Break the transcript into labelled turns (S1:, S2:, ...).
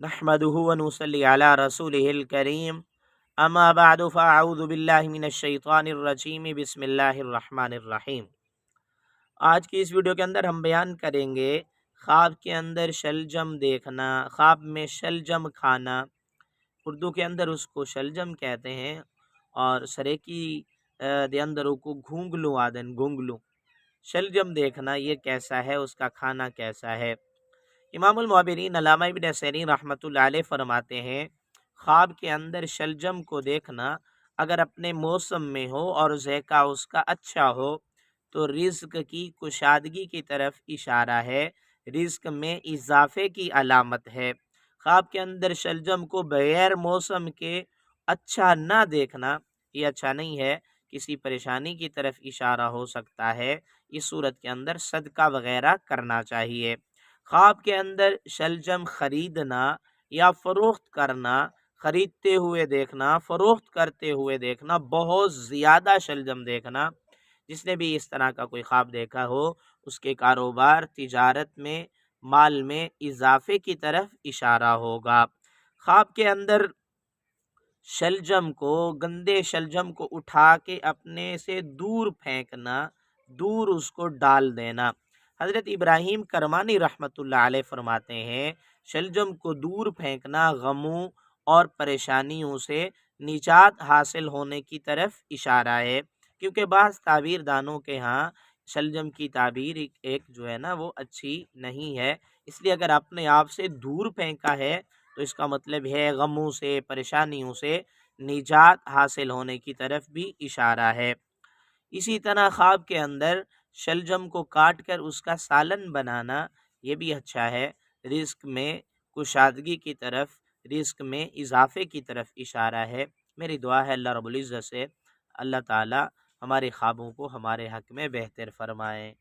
S1: नहमदुहु व नुसल्ली अला रसूलिहिल करीम अम्मा बअदु फ़अऊज़ु बिल्लाहि मिनश शैतानिर रजीम बिस्मिल्लाहिर रहमानिर रहीम। आज की इस वीडियो के अंदर हम बयान करेंगे ख्वाब के अंदर शलजम देखना, ख्वाब में शलजम खाना। उर्दू के अंदर उसको शलजम कहते हैं और सरेकी दे अंदर को घूंगलू आदन घूंगलू। शलजम देखना ये कैसा है, उसका खाना कैसा है। इमामुल मुअब्बिरीन अल्लामा इब्न सीरीन रहमतुल्लाह अलैह फरमाते हैं, ख्वाब के अंदर शलजम को देखना अगर अपने मौसम में हो और ज़ैका उसका अच्छा हो तो रिज़्क की कुशादगी की तरफ इशारा है, रिज़्क में इजाफे की अलामत है। ख्वाब के अंदर शलजम को बगैर मौसम के अच्छा ना देखना ये अच्छा नहीं है, किसी परेशानी की तरफ इशारा हो सकता है। इस सूरत के अंदर सदका वगैरह करना चाहिए। ख्वाब के अंदर शलजम खरीदना या फरोख्त करना, खरीदते हुए देखना, फरोख्त करते हुए देखना, बहुत ज़्यादा शलजम देखना, जिसने भी इस तरह का कोई ख्वाब देखा हो उसके कारोबार तिजारत में माल में इजाफे की तरफ इशारा होगा। ख्वाब के अंदर शलजम को, गंदे शलजम को उठा के अपने से दूर फेंकना, दूर उसको डाल देना। हज़रत इब्राहीम करमानी रहमतुल्लाह अलैह फरमाते हैं, शलजम को दूर फेंकना गमों और परेशानियों से निजात हासिल होने की तरफ इशारा है। क्योंकि बाज़ ताबीर दानों के यहाँ शलजम की ताबीर एक जो है ना वो अच्छी नहीं है, इसलिए अगर अपने आप से दूर फेंका है तो इसका मतलब है गमों से, परेशानियों से निजात हासिल होने की तरफ भी इशारा है। इसी तरह ख्वाब के अंदर शलजम को काट कर उसका सालन बनाना ये भी अच्छा है, रिस्क में कुशादगी की तरफ, रिस्क में इजाफे की तरफ इशारा है। मेरी दुआ है अल्लाह रब्बुल इज़्ज़त से अल्लाह ताला हमारे ख्वाबों को हमारे हक में बेहतर फरमाए।